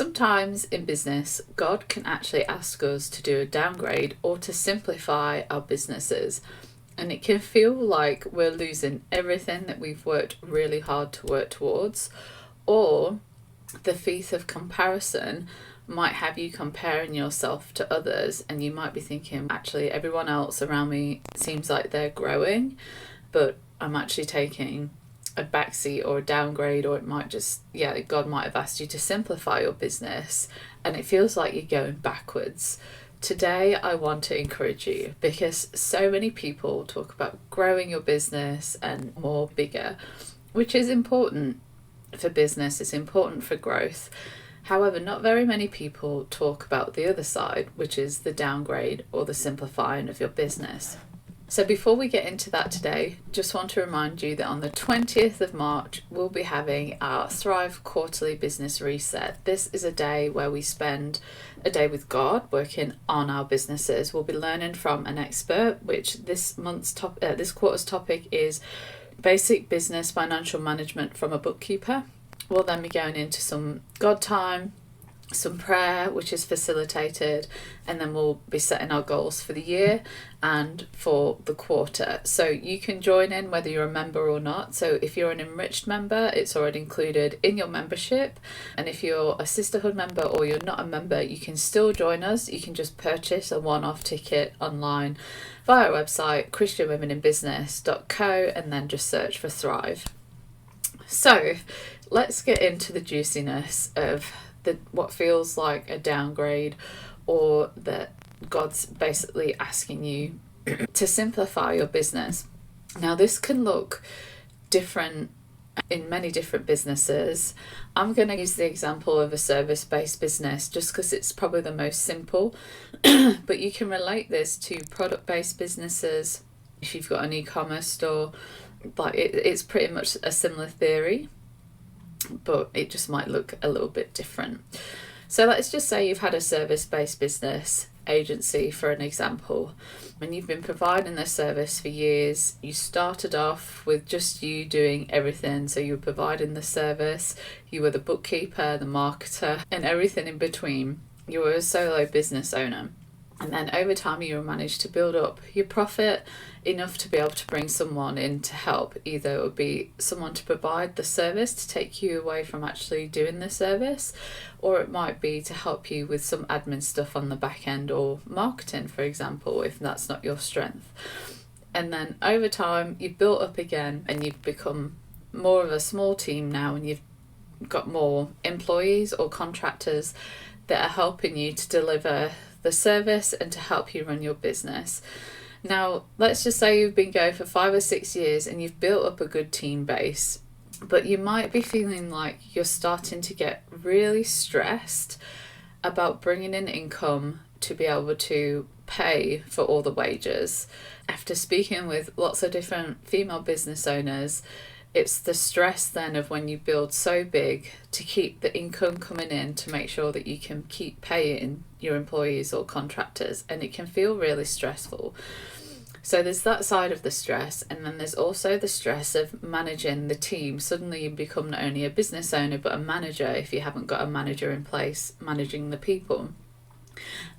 Sometimes in business, God can actually ask us to do a downgrade or to simplify our businesses. And it can feel like we're losing everything that we've worked really hard to work towards, or the thief of comparison might have you comparing yourself to others, and you might be thinking, actually, everyone else around me seems like they're growing, but I'm actually taking a backseat or a downgrade, or it might just, God might have asked you to simplify your business, and it feels like you're going backwards. Today, I want to encourage you, because so many people talk about growing your business and more bigger, which is important for business, it's important for growth. However, not very many people talk about the other side, which is the downgrade or the simplifying of your business. So before we get into that today, just want to remind you that on the 20th of March, we'll be having our Thrive Quarterly Business Reset. This is a day where we spend a day with God working on our businesses. We'll be learning from an expert, which this quarter's topic is basic business financial management from a bookkeeper. We'll then be going into some God time, some prayer, which is facilitated, and then we'll be setting our goals for the year and for the quarter. So you can join in whether you're a member or not. So if you're an enriched member, it's already included in your membership. And if you're a sisterhood member or you're not a member, you can still join us. You can just purchase a one-off ticket online via our website, christianwomeninbusiness.co, and then just search for Thrive. So let's get into the juiciness of what feels like a downgrade, or that God's basically asking you to simplify your business. Now, this can look different in many different businesses. I'm going to use the example of a service-based business just because it's probably the most simple, but you can relate this to product-based businesses. If you've got an e-commerce store, it's pretty much a similar theory, but it just might look a little bit different. So let's just say you've had a service-based business agency, for an example, and you've been providing this service for years. You started off with just you doing everything. So you were providing the service, you were the bookkeeper, the marketer, and everything in between. You were a solo business owner. And then over time, you managed to build up your profit enough to be able to bring someone in to help. Either it would be someone to provide the service to take you away from actually doing the service, or it might be to help you with some admin stuff on the back end, or marketing, for example, if that's not your strength. And then over time, you've built up again and you've become more of a small team now, and you've got more employees or contractors that are helping you to deliver the service and to help you run your business. Now, let's just say you've been going for 5 or 6 years and you've built up a good team base, but you might be feeling like you're starting to get really stressed about bringing in income to be able to pay for all the wages. After speaking with lots of different female business owners, it's the stress then of when you build so big to keep the income coming in to make sure that you can keep paying your employees or contractors, and it can feel really stressful. So there's that side of the stress, and then there's also the stress of managing the team. Suddenly you become not only a business owner but a manager if you haven't got a manager in place managing the people.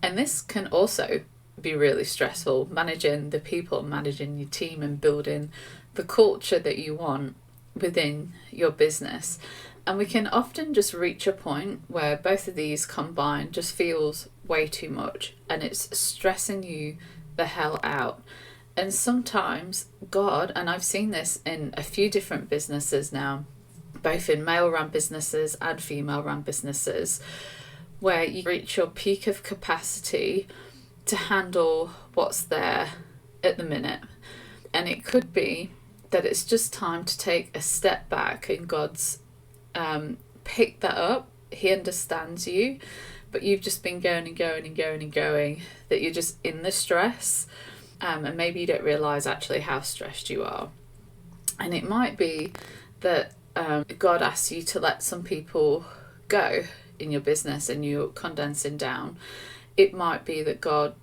And this can also be really stressful, managing the people, managing your team, and building the culture that you want within your business. And we can often just reach a point where both of these combined just feels way too much, and it's stressing you the hell out. And sometimes God, and I've seen this in a few different businesses now, both in male-run businesses and female-run businesses, where you reach your peak of capacity to handle what's there at the minute. And it could be that it's just time to take a step back, and God's picked that up. He understands you, but you've just been going and going and going and going, that you're just in the stress, and maybe you don't realise actually how stressed you are. And it might be that God asks you to let some people go in your business and you're condensing down. It might be that God,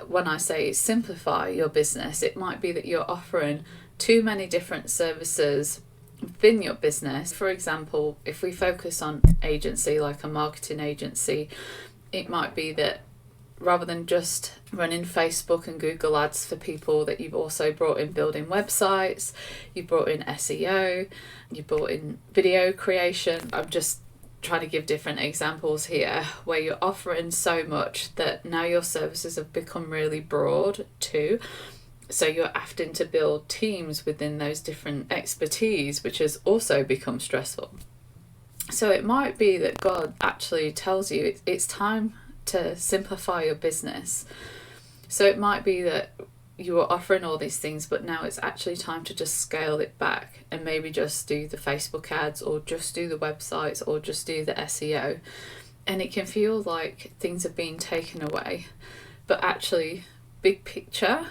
when I say simplify your business, it might be that you're offering too many different services within your business. For example, if we focus on agency, like a marketing agency, it might be that rather than just running Facebook and Google ads for people, that you've also brought in building websites, you've brought in SEO, you've brought in video creation. I'm just trying to give different examples here where you're offering so much that now your services have become really broad too. So you're having to build teams within those different expertise, which has also become stressful. So it might be that God actually tells you it's time to simplify your business. So it might be that you were offering all these things, but now it's actually time to just scale it back and maybe just do the Facebook ads, or just do the websites, or just do the SEO. And it can feel like things are being taken away. But actually, big picture,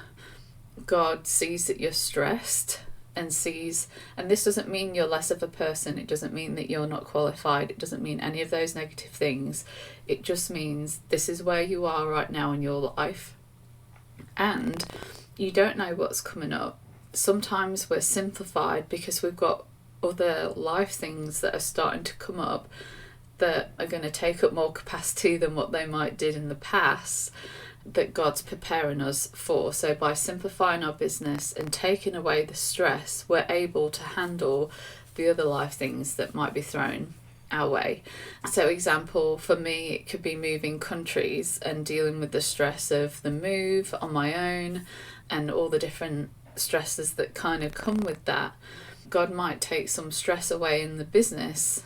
God sees that you're stressed and sees, and this doesn't mean you're less of a person, it doesn't mean that you're not qualified, it doesn't mean any of those negative things. It just means this is where you are right now in your life, and you don't know what's coming up. Sometimes we're simplified because we've got other life things that are starting to come up that are going to take up more capacity than what they might did in the past, that God's preparing us for. So by simplifying our business and taking away the stress, we're able to handle the other life things that might be thrown our way. So example, for me, it could be moving countries and dealing with the stress of the move on my own and all the different stresses that kind of come with that. God might take some stress away in the business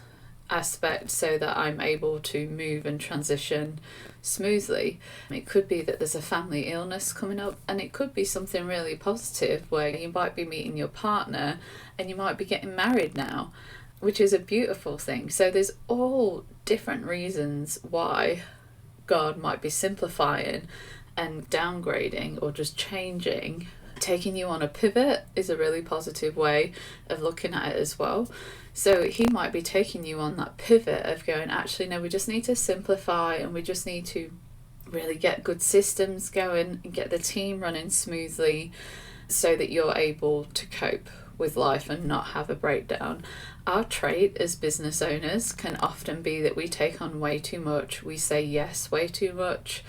aspect so that I'm able to move and transition smoothly. It could be that there's a family illness coming up, and it could be something really positive where you might be meeting your partner and you might be getting married now, which is a beautiful thing. So there's all different reasons why God might be simplifying and downgrading or just changing. Taking you on a pivot is a really positive way of looking at it as well. So he might be taking you on that pivot of going, actually, no, we just need to simplify, and we just need to really get good systems going and get the team running smoothly so that you're able to cope with life and not have a breakdown. Our trait as business owners can often be that we take on way too much. We say yes way too much.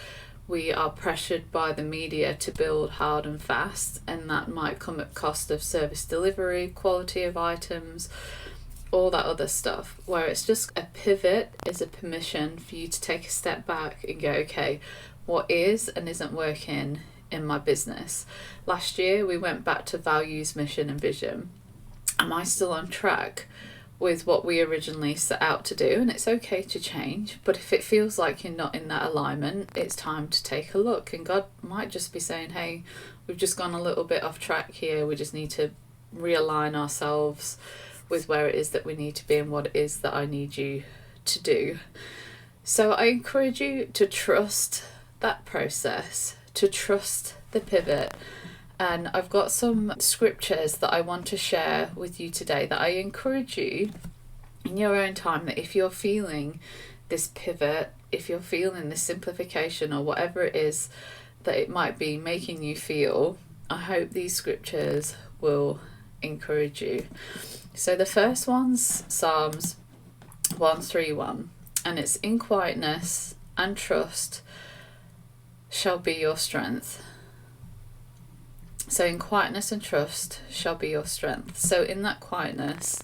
We are pressured by the media to build hard and fast, and that might come at cost of service delivery, quality of items, all that other stuff, where it's just a pivot is a permission for you to take a step back and go, okay, what is and isn't working in my business? Last year we went back to values, mission and vision. Am I still on track with what we originally set out to do? And it's okay to change, but if it feels like you're not in that alignment, it's time to take a look. And God might just be saying, hey, we've just gone a little bit off track here, we just need to realign ourselves with where it is that we need to be and what it is that I need you to do. So I encourage you to trust that process, to trust the pivot. And I've got some scriptures that I want to share with you today that I encourage you in your own time, that if you're feeling this pivot, if you're feeling this simplification or whatever it is that it might be making you feel, I hope these scriptures will encourage you. So the first one's Psalms 131, and it's in quietness and trust shall be your strength. So in quietness and trust shall be your strength. So in that quietness,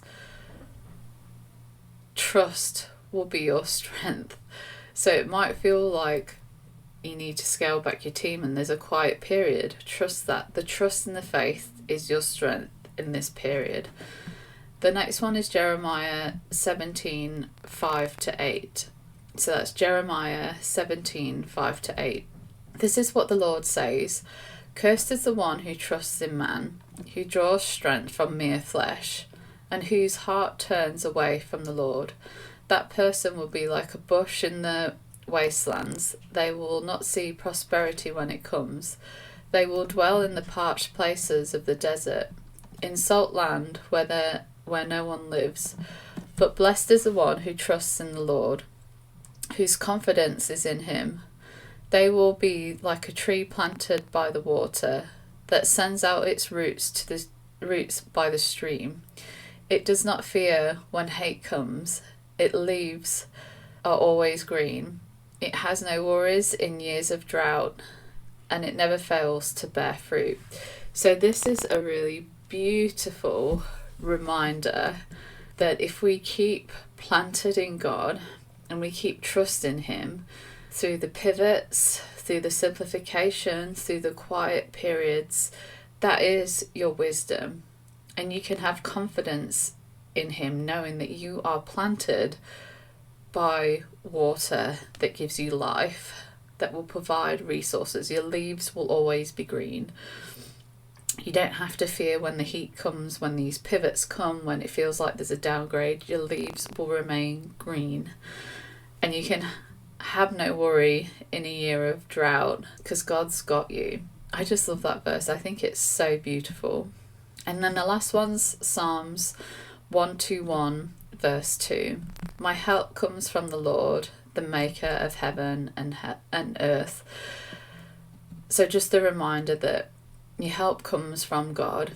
trust will be your strength. So it might feel like you need to scale back your team and there's a quiet period. Trust that. The trust and the faith is your strength in this period. The next one is Jeremiah 17, 5-8. So that's Jeremiah 17, 5-8. This is what the Lord says. Cursed is the one who trusts in man, who draws strength from mere flesh, and whose heart turns away from the Lord. That person will be like a bush in the wastelands. They will not see prosperity when it comes. They will dwell in the parched places of the desert, in salt land where no one lives. But blessed is the one who trusts in the Lord, whose confidence is in him. They will be like a tree planted by the water, that sends out its roots by the stream. It does not fear when hate comes. Its leaves are always green. It has no worries in years of drought, and it never fails to bear fruit. So this is a really beautiful reminder that if we keep planted in God and we keep trusting Him through the pivots, through the simplification, through the quiet periods, that is your wisdom. And you can have confidence in Him, knowing that you are planted by water that gives you life, that will provide resources. Your leaves will always be green. You don't have to fear when the heat comes, when these pivots come, when it feels like there's a downgrade. Your leaves will remain green. And you can have no worry in a year of drought because God's got you. I just love that verse. I think it's so beautiful. And then the last one's Psalms 121 verse 2. My help comes from the Lord, the maker of heaven and earth. So just a reminder that your help comes from God.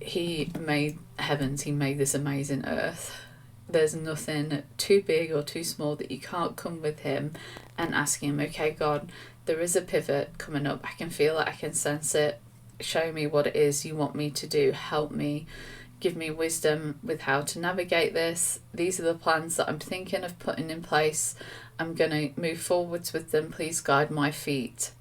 He made heavens. He made this amazing earth. There's nothing too big or too small that you can't come with Him and ask Him, okay, God, there is a pivot coming up. I can feel it. I can sense it. Show me what it is you want me to do. Help me. Give me wisdom with how to navigate this. These are the plans that I'm thinking of putting in place. I'm going to move forwards with them. Please guide my feet.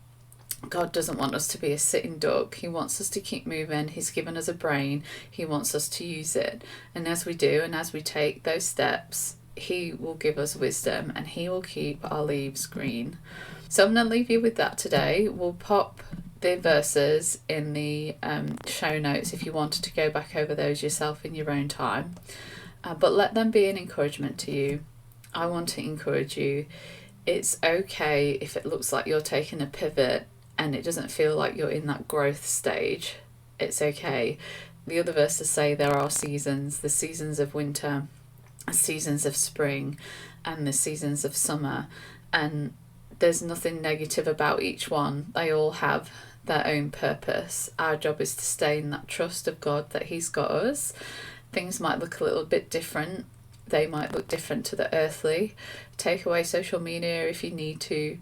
God doesn't want us to be a sitting duck. He wants us to keep moving. He's given us a brain. He wants us to use it. And as we do, and as we take those steps, He will give us wisdom and He will keep our leaves green. So I'm going to leave you with that today. We'll pop the verses in the show notes if you wanted to go back over those yourself in your own time. But let them be an encouragement to you. I want to encourage you. It's okay if it looks like you're taking a pivot and it doesn't feel like you're in that growth stage. It's okay. The other verses say there are seasons, the seasons of winter, seasons of spring, and the seasons of summer. And there's nothing negative about each one. They all have their own purpose. Our job is to stay in that trust of God that He's got us. Things might look a little bit different. They might look different to the earthly. Take away social media if you need to.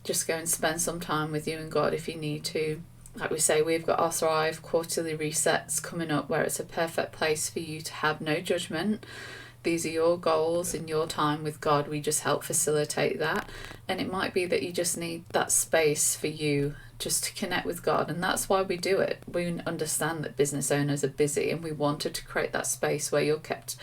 Just go and spend some time with you and God if you need to. Like we say, we've got our Thrive quarterly resets coming up where it's a perfect place for you to have no judgment. These are your goals in your time with God. We just help facilitate that. And it might be that you just need that space for you just to connect with God. And that's why we do it. We understand that business owners are busy and we wanted to create that space where you're kept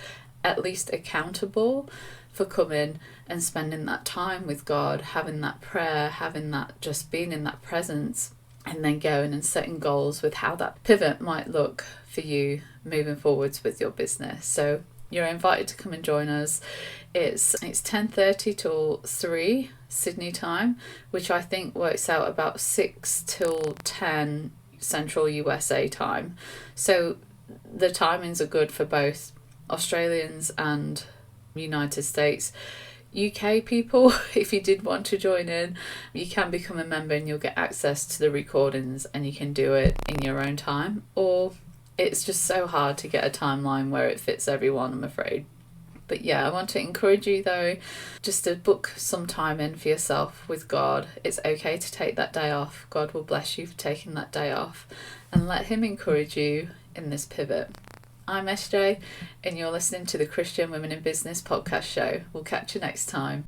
at least accountable for coming and spending that time with God, having that prayer, having that just being in that presence, and then going and setting goals with how that pivot might look for you moving forwards with your business. So you're invited to come and join us. It's 10:30 till 3 Sydney time, which I think works out about 6 till 10 Central USA time. So the timings are good for both Australians and United States. UK people, if you did want to join in, you can become a member and you'll get access to the recordings and you can do it in your own time. Or it's just so hard to get a timeline where it fits everyone, I'm afraid. But yeah, I want to encourage you though, just to book some time in for yourself with God. It's okay to take that day off. God will bless you for taking that day off, and let Him encourage you in this pivot. I'm SJ, and you're listening to the Christian Women in Business podcast show. We'll catch you next time.